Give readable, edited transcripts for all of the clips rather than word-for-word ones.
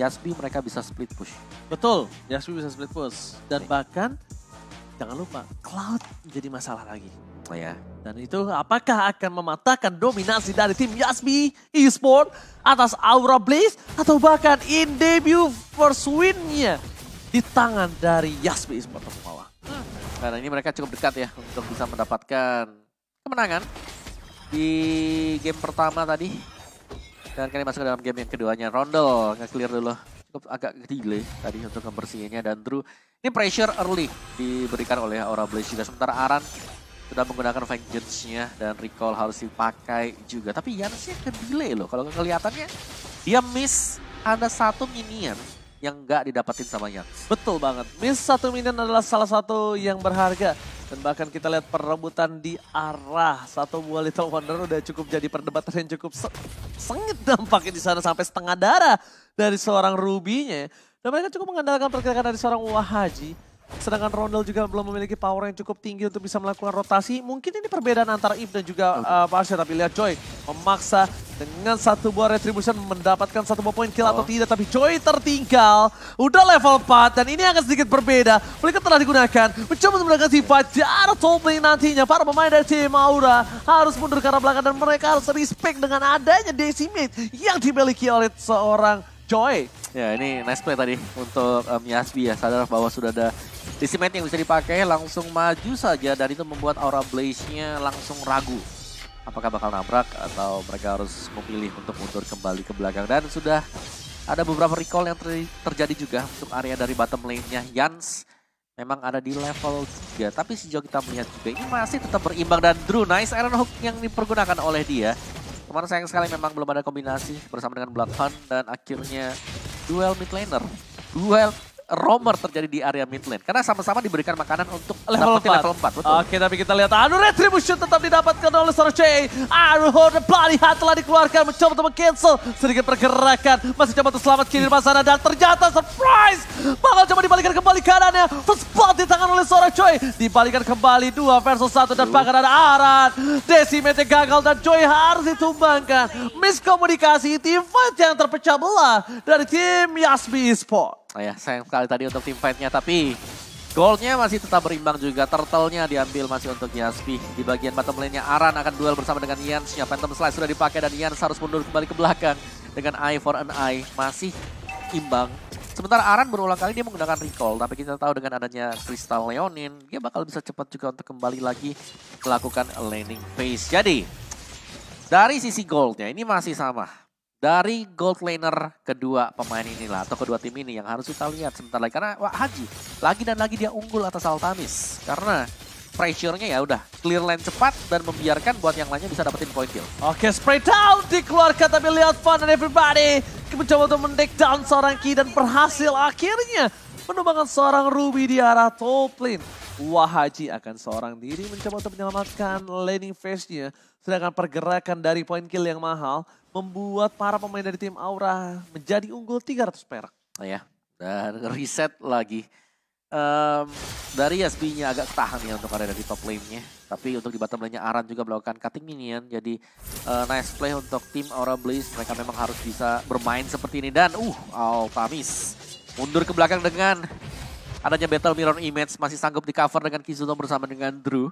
Yasbi mereka bisa split push. Betul, Yasbi bisa split push. Dan bahkan, jangan lupa, Cloud menjadi masalah lagi. Oh ya. Dan itu apakah akan mematahkan dominasi dari tim Yasbi Esport atas Aura Blaze atau bahkan in debut first win-nya di tangan dari Yasbi Esport bawah. Karena ini mereka cukup dekat ya untuk bisa mendapatkan kemenangan di game pertama tadi. Dan kali masuk ke dalam game yang keduanya. Rondel nge-clear dulu. Cukup agak delay tadi untuk membersihinnya. Dan Drew, ini pressure early diberikan oleh Aura Blaze juga. Sementara Aran sudah menggunakan Vengeance-nya dan recall harus dipakai juga. Tapi Yansnya ke delay loh. Kalau kelihatannya dia miss ada satu minion yang nggak didapetin sama Yans. Betul banget. Miss satu minion adalah salah satu yang berharga. Dan bahkan kita lihat perebutan di arah satu buah Little Wonder udah cukup jadi perdebatan yang cukup sengit dampaknya di sana sampai setengah darah dari seorang Ruby-nya. Dan mereka cukup mengandalkan pergerakan dari seorang Wahaji. Sedangkan Rondel juga belum memiliki power yang cukup tinggi untuk bisa melakukan rotasi. Mungkin ini perbedaan antara Eve dan juga Pasha. Tapi lihat Joy memaksa dengan satu buah Retribution mendapatkan satu buah poin kill atau tidak. Tapi Joy tertinggal. Udah level 4 dan ini akan sedikit berbeda. Mereka telah digunakan. Mencoba untuk mendapatkan sifat jarak top lane nantinya. Para pemain dari tim Aura harus mundur ke arah belakang. Dan mereka harus respect dengan adanya decimate yang dimiliki oleh seorang Joy. Ya ini nice play tadi untuk Yasbi ya. Sadar bahwa sudah ada decimate yang bisa dipakai, langsung maju saja. Dan itu membuat Aura Blaze-nya langsung ragu. Apakah bakal nabrak atau mereka harus memilih untuk mundur kembali ke belakang. Dan sudah ada beberapa recall yang terjadi juga untuk area dari bottom lane-nya. Yans memang ada di level 3. Tapi sejauh kita melihat juga ini masih tetap berimbang. Dan Drew, nice Iron Hook yang dipergunakan oleh dia. Kemarin sayang sekali memang belum ada kombinasi bersama dengan Bloodhound. Dan akhirnya duel mid laner. Duel roamer terjadi di area mid lane. Karena sama-sama diberikan makanan untuk level 4. Betul. Oke, tapi kita lihat anu Retribution tetap didapatkan oleh seorang Jay. Iron Horde Bloody Hand telah dikeluarkan. Mencoba untuk meng-cancel sedikit pergerakan. Masih coba untuk selamat kiri di sana. Dan ternyata surprise. Bakal coba dibalikan kembali kanannya. First spot di tangan oleh seorang Joy. Dibalikan kembali 2 versus 1. Dan bahkan ada Aran. Decimate gagal dan Joy harus ditumbangkan. Miskomunikasi, tim fight yang terpecah belah dari tim Yasbi Esport. Oh ya, sayang sekali tadi untuk tim fight-nya, tapi goldnya masih tetap berimbang juga. Turtle-nya diambil masih untuk Yasbi. Di bagian bottom lane-nya Aran akan duel bersama dengan Yans-nya. Phantom Slice sudah dipakai dan Yans harus mundur kembali ke belakang. Dengan eye for an eye, masih imbang. Sementara Aran berulang kali dia menggunakan recall, tapi kita tahu dengan adanya Crystal Leonin, dia bakal bisa cepat juga untuk kembali lagi melakukan laning phase. Jadi, dari sisi goldnya ini masih sama. Dari gold laner kedua pemain inilah atau kedua tim ini yang harus kita lihat sebentar lagi. Karena Haji lagi dan lagi dia unggul atas Altamis. Karena pressure-nya ya udah clear lane cepat dan membiarkan buat yang lainnya bisa dapetin point kill. Oke, spray down dikeluarkan tapi lihat fun and everybody. Mencoba untuk men-take down seorang Ki dan berhasil akhirnya menumbangkan seorang Ruby di arah top lane. Wahaji akan seorang diri mencoba untuk menyelamatkan laning phase-nya. Sedangkan pergerakan dari point kill yang mahal membuat para pemain dari tim Aura menjadi unggul 300 perak. Oh ya, dan reset lagi. Dari Yasbi-nya agak tahan ya untuk area di top lane-nya. Tapi untuk di bottom lane-nya Aran juga melakukan cutting minion. Jadi nice play untuk tim Aura Blaze. Mereka memang harus bisa bermain seperti ini. Dan Altamis mundur ke belakang dengan adanya Battle Mirror Image. Masih sanggup di cover dengan Kizuno bersama dengan Drew.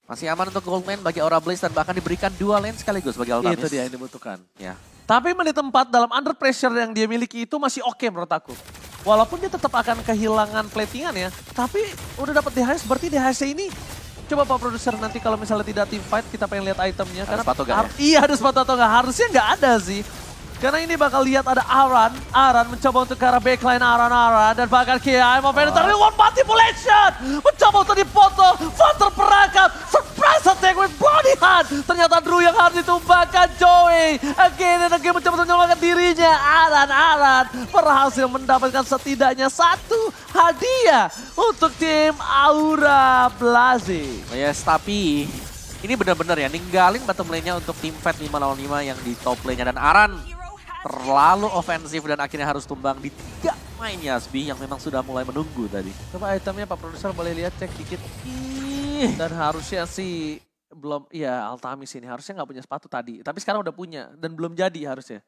Masih aman untuk gold lane bagi Aura Blaze dan bahkan diberikan 2 lane sekaligus bagi Altamis. Itu dia yang dibutuhkan. Ya. Tapi menit 4 dalam under pressure yang dia miliki itu masih oke menurut aku. Walaupun dia tetap akan kehilangan platingan ya. Tapi udah dapat DHS, berarti DHS ini coba Pak Produser nanti kalau misalnya tidak team fight kita pengen lihat itemnya. Ada sepatu gak ya? Iya ada sepatu atau enggak, harusnya nggak ada sih. Karena ini bakal lihat ada Aran mencoba untuk ke arah backline Aran dan bahkan Kia mau penetrasi one manipulation. Mencoba untuk dipotong, Van terperangkap, surprise attack with body hand. Ternyata Drew yang harus ditumbangkan Joey. Again and again mencoba untuk menyelamatkan dirinya. Aran berhasil mendapatkan setidaknya 1 hadiah untuk tim Aura Blaze. Yes, tapi ini benar-benar ya ninggalin bottom lane-nya untuk tim fight 5 lawan 5 yang di top lane-nya. Dan Aran terlalu ofensif dan akhirnya harus tumbang di 3 main Yasbi yang memang sudah mulai menunggu tadi. Coba itemnya Pak Produser boleh lihat, cek dikit. Dan harusnya sih belum, iya Altamis ini harusnya nggak punya sepatu tadi. Tapi sekarang udah punya dan belum jadi harusnya.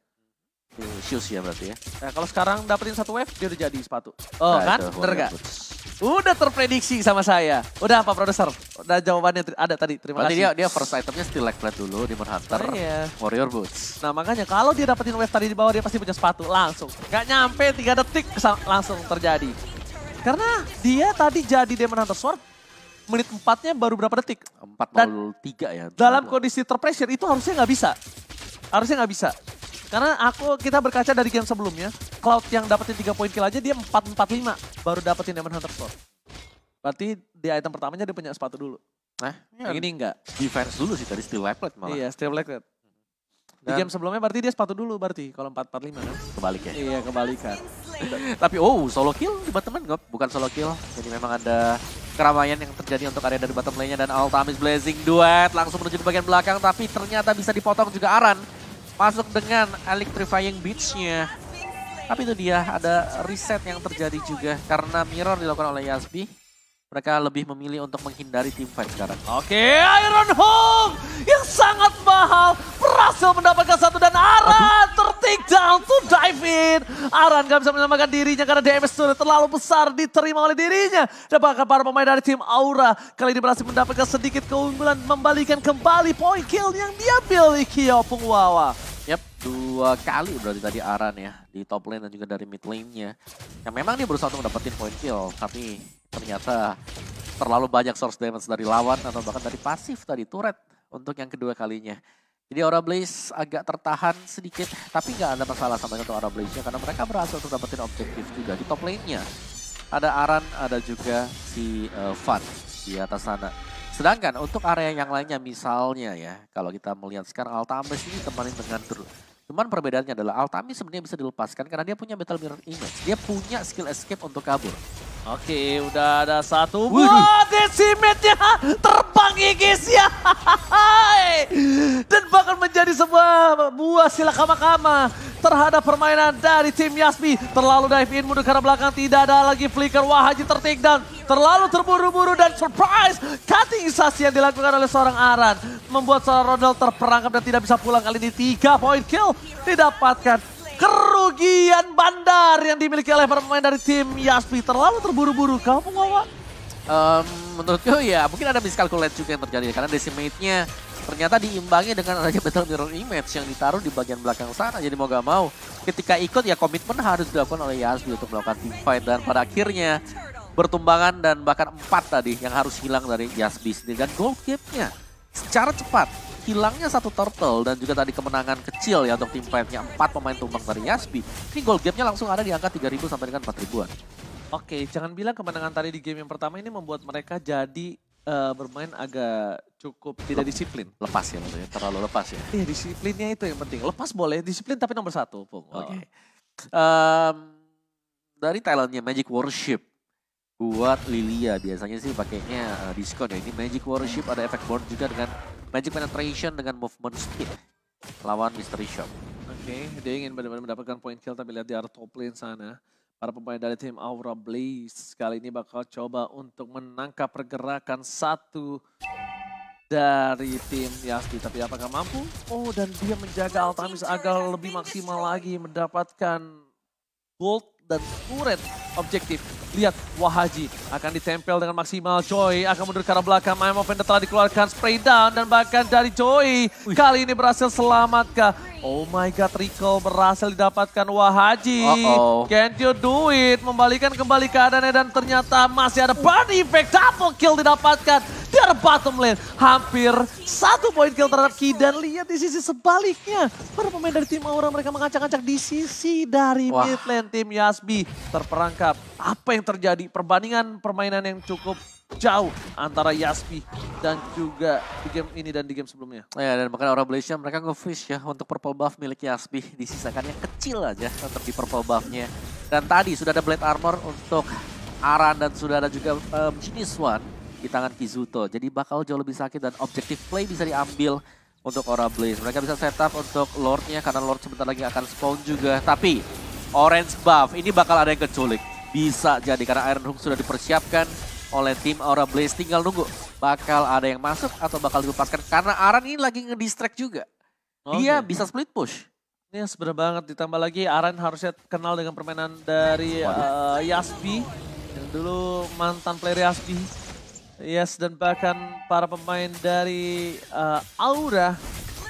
shoes ya berarti ya. Nah, kalau sekarang dapetin satu wave, dia udah jadi sepatu. Oh Nah, kan, itu, bener Warrior gak? Boots. Udah terprediksi sama saya. Udah apa produser? Udah jawabannya ada tadi, terima Berarti kasih. dia first itemnya Steel Leg Plate dulu, Demon Hunter, Oh, iya. Warrior Boots. Nah makanya kalau dia dapetin wave tadi di bawah, dia pasti punya sepatu langsung. Gak nyampe 3 detik langsung terjadi. Karena dia tadi jadi Demon Hunter Sword, menit 4-nya baru berapa detik. 4:03 ya. Dalam kondisi terpressure itu harusnya nggak bisa. Harusnya nggak bisa. Karena kita berkaca dari game sebelumnya, Cloud yang dapetin 3 poin kill aja dia 4-4-5 baru dapetin Demon Hunter Sword. Berarti di item pertamanya dia punya sepatu dulu. Nah, Yang ini enggak. defense dulu sih tadi Steel Leg Plate malah. Iya, Steel Leg Plate. Di Dan- game sebelumnya berarti dia sepatu dulu berarti kalau 4-4-5 kan. Kebalik ya. Iya, kebalikan. Tapi solo kill di bottom lane bukan solo kill. Jadi memang ada keramaian yang terjadi untuk area dari bottom lane-nya dan Altamis Blazing Duet langsung menuju ke bagian belakang tapi ternyata bisa dipotong juga Aran. Masuk dengan Electrifying Beach-nya. Tapi itu dia ada reset yang terjadi juga karena mirror dilakukan oleh Yasbi. Mereka lebih memilih untuk menghindari teamfight sekarang. Oke, Iron Home yang sangat mahal berhasil mendapatkan satu dan Aran ter-take down to dive in. Aran gak bisa menyelamatkan dirinya karena damage sudah terlalu besar diterima oleh dirinya. Dan bahkan para pemain dari tim Aura kali ini berhasil mendapatkan sedikit keunggulan membalikan kembali poin kill yang dia miliki Opung Wawa. Yap, 2 kali berarti tadi Aran ya di top lane dan juga dari mid lane-nya. Yang memang dia berusaha untuk dapetin point kill, tapi ternyata terlalu banyak source damage dari lawan atau bahkan dari pasif tadi turret untuk yang kedua kalinya. Jadi Aura Blaze agak tertahan sedikit, tapi nggak ada masalah sama untuk Aura Blaze-nya karena mereka berhasil untuk dapetin objektif juga di top lane-nya. Ada Aran, ada juga si Fan di atas sana. Sedangkan untuk area yang lainnya misalnya ya, kalau kita melihat sekarang Altamis ini kemarin dengan Drew. Cuman perbedaannya adalah Altamis sebenarnya bisa dilepaskan karena dia punya Metal Mirror Image. Dia punya skill escape untuk kabur. Oke, udah ada satu buat Decimate-nya terbang Igis ya. Dan bahkan menjadi sebuah buah silakama-kama terhadap permainan dari tim Yasbi. Terlalu dive in mundur ke arah belakang, tidak ada lagi flicker. Wahaji ter-take down, terlalu terburu-buru dan surprise. Cutting-isasi yang dilakukan oleh seorang Aran membuat seorang Rodel terperangkap dan tidak bisa pulang. Kali ini 3 poin kill didapatkan. Kerugian bandar yang dimiliki oleh pemain dari tim Yasbi. Terlalu terburu-buru. Kamu Wawa? Menurutku ya mungkin ada miscalculate juga yang terjadi karena Decimate-nya ternyata diimbangi dengan adanya Metal Mirror Image yang ditaruh di bagian belakang sana. Jadi mau gak mau ketika ikut ya komitmen harus dilakukan oleh Yasbi untuk melakukan team fight. Dan pada akhirnya bertumbangan dan bahkan 4 tadi yang harus hilang dari Yasbi sendiri. Dan gold gap-nya secara cepat. Hilangnya 1 turtle dan juga tadi kemenangan kecil ya untuk tim fight-nya 4 pemain tumbang dari Yasbi. Ini gold gap-nya langsung ada di angka 3.000 sampai dengan 4.000-an. Oke, jangan bilang kemenangan tadi di game yang pertama ini membuat mereka jadi bermain agak cukup tidak disiplin. Lepas ya maksudnya, terlalu lepas ya. Iya, disiplinnya itu yang penting. Lepas boleh, disiplin tapi nomor 1. Oke. Dari talentnya Magic Worship buat Lilia biasanya sih pakainya diskon ya. Ini Magic Worship ada efek burn juga dengan Magic Penetration dengan movement speed lawan Mystery Shop. Oke, dia ingin benar-benar mendapatkan point kill tapi lihat di arah top lane sana. Para pemain dari tim Aura Blaze kali ini bakal coba untuk menangkap pergerakan satu dari tim Yasbi. Tapi apakah mampu? Oh, dan dia menjaga Altamis agar lebih maksimal lagi mendapatkan gold dan turret objektif. Lihat, Wahaji akan ditempel dengan maksimal. Joy akan mundur ke arah belakang. Mime of Ender telah dikeluarkan, spray down. Dan bahkan dari Joy, kali ini berhasil selamat. Oh my god, recall berhasil didapatkan Wahaji. Can't you do it? Membalikan kembali keadaannya dan ternyata masih ada body effect. Double kill didapatkan di arah bottom lane. Hampir 1 poin kill terhadap Ki. Dan lihat di sisi sebaliknya. Para pemain dari tim Aura mereka mengacak-acak di sisi dari mid lane tim Yasbi. Terperangkap. Apa yang terjadi? Perbandingan permainan yang cukup jauh antara Yasbi dan juga di game ini dan di game sebelumnya. Ya, dan bahkan Aura Blaze-nya mereka nge-fish ya untuk purple buff milik Yasbi. Disisakan yang kecil aja untuk di purple buff-nya. Dan tadi sudah ada Blade Armor untuk Aran dan sudah ada juga Genius One di tangan Kizuto. Jadi bakal jauh lebih sakit dan objektif play bisa diambil untuk Aura Blaze. Mereka bisa setup untuk Lord-nya karena Lord sebentar lagi akan spawn juga. Tapi orange buff ini bakal ada yang keculik. Bisa jadi karena Iron Hook sudah dipersiapkan oleh tim Aura Blaze. Tinggal nunggu bakal ada yang masuk atau bakal dilepaskan. Karena Aran ini lagi nge-distract juga. Dia bisa split push. Yes, bener banget. Ditambah lagi Aran harusnya kenal dengan permainan dari Yasbi. Yang dulu mantan player Yasbi. Yes, dan bahkan para pemain dari Aura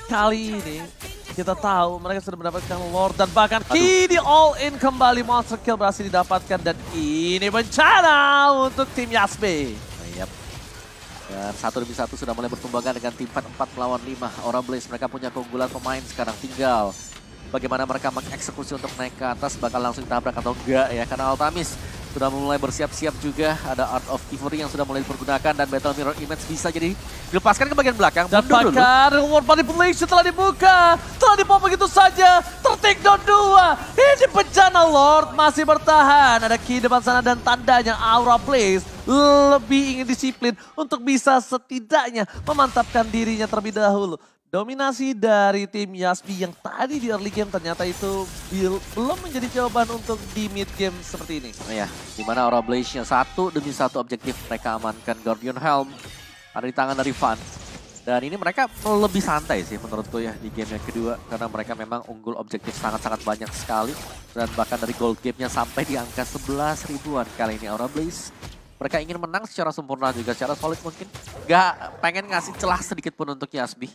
kali ini kita tahu mereka sudah mendapatkan Lord dan bahkan kini all in kembali, monster kill berhasil didapatkan dan ini bencana untuk tim Yasbi. Yap. Dan 1-1 sudah mulai bertumbangan dengan tim fight 4 melawan 5. Aura Blaze mereka punya keunggulan pemain sekarang, tinggal bagaimana mereka mengeksekusi untuk naik ke atas, bakal langsung ditabrak atau enggak ya. Karena Altamis sudah mulai bersiap-siap juga, ada Art of Thievery yang sudah mulai dipergunakan dan Battle Mirror Image bisa jadi dilepaskan ke bagian belakang. Dan bahkan reward manipulation telah dibuka, telah dipop begitu saja, ter-take down 2. Ini bencana Lord masih bertahan, ada key depan sana dan tandanya Aura Blaze lebih ingin disiplin untuk bisa setidaknya memantapkan dirinya terlebih dahulu. Dominasi dari tim Yasbi yang tadi di early game ternyata itu belum menjadi jawaban untuk di mid game seperti ini. Ya, dimana Aura Blaze-nya 1 demi 1 objektif mereka amankan. Guardian Helm ada di tangan dari Van. Dan ini mereka lebih santai sih menurutku ya di game yang kedua. Karena mereka memang unggul objektif sangat-sangat banyak sekali. Dan bahkan dari gold game-nya sampai di angka 11 ribuan kali ini Aura Blaze. Mereka ingin menang secara sempurna juga, secara solid mungkin. Gak pengen ngasih celah sedikit pun untuk Yasbi.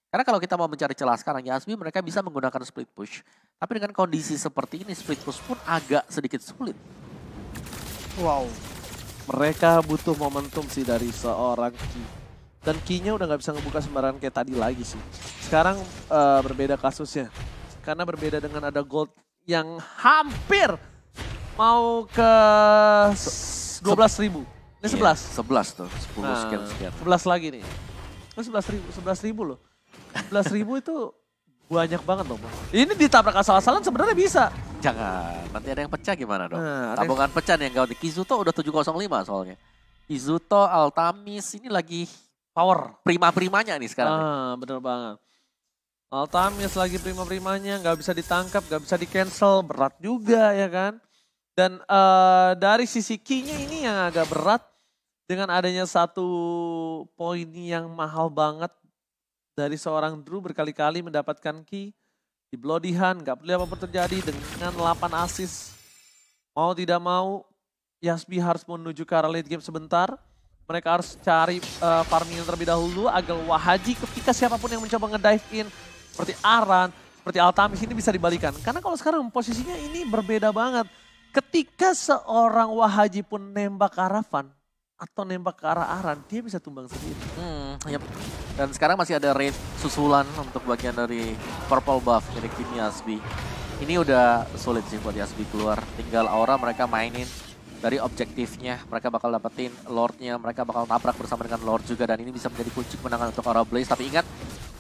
Karena kalau kita mau mencari celah sekarang, Yasbi mereka bisa menggunakan split push. Tapi dengan kondisi seperti ini, split push pun agak sedikit sulit. Wow. Mereka butuh momentum sih dari seorang Ki. Dan Ki-nya udah gak bisa ngebuka sembarangan kayak tadi lagi sih. Sekarang berbeda kasusnya. Karena berbeda dengan ada gold yang hampir mau ke 12.000. Ini 11? 11 tuh, 10 sekian. 11 lagi nih. 11.000 loh. 11.000 itu banyak banget loh. Ini ditabrak asal-asalan sebenarnya bisa. Jangan, nanti ada yang pecah gimana dong? Nah, tabungan pecah nih yang gawat. Kizuto udah 705 soalnya. Kizuto, Altamis ini lagi power. Prima-primanya nih sekarang. Bener banget. Altamis lagi prima-primanya, nggak bisa ditangkap, nggak bisa di-cancel. Berat juga ya kan. Dan dari sisi key-nya ini yang agak berat. Dengan adanya satu poin yang mahal banget. Dari seorang Drew berkali-kali mendapatkan key di Bloody Hand, gak peduli apapun terjadi dengan 8 assist. Mau tidak mau, Yasbi harus menuju ke arah late game sebentar. Mereka harus cari farming yang terlebih dahulu agar Wahaji ketika siapapun yang mencoba nge-dive in seperti Aran, seperti Altamis ini bisa dibalikan. Karena kalau sekarang posisinya ini berbeda banget. Ketika seorang Wahaji pun nembak ke arah Van atau nembak ke arah Aran, dia bisa tumbang sendiri. Yep. Dan sekarang masih ada raid susulan untuk bagian dari purple buff milik tim Yasbi. Ini udah sulit sih buat Yasbi keluar. Tinggal Aura mereka mainin dari objektifnya. Mereka bakal dapetin Lordnya, mereka bakal tabrak bersama dengan Lord juga. Dan ini bisa menjadi kunci kemenangan untuk Aura Blaze. Tapi ingat,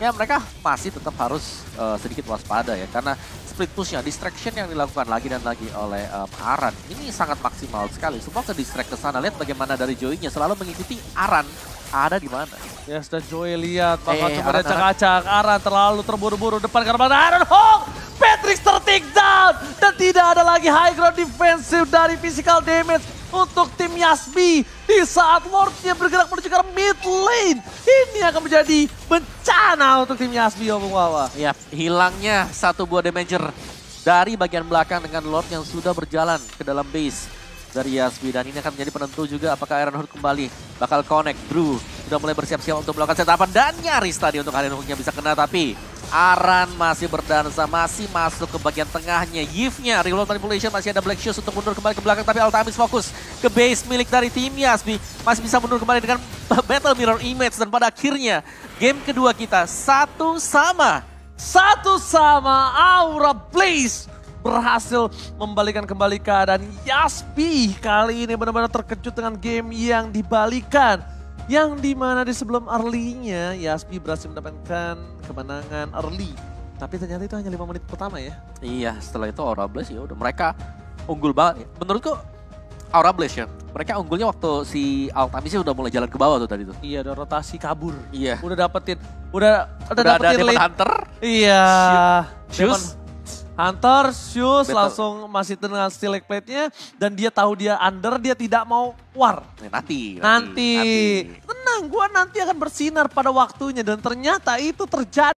ya mereka masih tetap harus sedikit waspada ya. Karena split pushnya, distraction yang dilakukan lagi dan lagi oleh Aran. Ini sangat maksimal sekali. Semua ke distract ke sana. Lihat bagaimana dari Joey-nya selalu mengikuti Aran. Ada di mana? Yes, dan Joey lihat bakal coba acak-acak. Aran terlalu terburu-buru depan karena Aran Hawk. Patrick ter-take down. Dan tidak ada lagi high ground defensive dari physical damage untuk tim Yasbi. Di saat Lordnya bergerak menuju ke mid lane. Ini akan menjadi bencana untuk tim Yasbi, Om Wawa. Ya, hilangnya satu buah damager dari bagian belakang dengan Lord yang sudah berjalan ke dalam base dari Yasbi. Dan ini akan menjadi penentu juga apakah Iron Hood kembali bakal connect. Drew sudah mulai bersiap-siap untuk melakukan setapan dan nyaris tadi untuk Iron Hood-nya bisa kena, tapi Aran masih berdansa, masih masuk ke bagian tengahnya. Yves-nya, reload manipulation, masih ada Black Shoes untuk mundur kembali ke belakang, tapi Altamis fokus ke base milik dari tim Yasbi. Masih bisa mundur kembali dengan Battle Mirror Image, dan pada akhirnya game kedua kita satu sama Aura Blaze berhasil membalikan kembali keadaan Yasbi. Kali ini benar-benar terkejut dengan game yang dibalikan. Yang dimana di sebelum early-nya Yasbi berhasil mendapatkan kemenangan early. Tapi ternyata itu hanya 5 menit pertama ya. Iya, setelah itu Aura Blaze ya udah mereka unggul banget. Menurutku Aura Blaze ya, mereka unggulnya waktu si Altamisnya udah mulai jalan ke bawah tuh tadi tuh. Iya, udah rotasi kabur. Iya. Udah dapetin, udah ada Demon Hunter. Iya. Shoes. Hunter, Shoes langsung masih dengan Select Plate-nya. Dan dia tahu dia under, dia tidak mau war. Nanti. Tenang, gue nanti akan bersinar pada waktunya. Dan ternyata itu terjadi.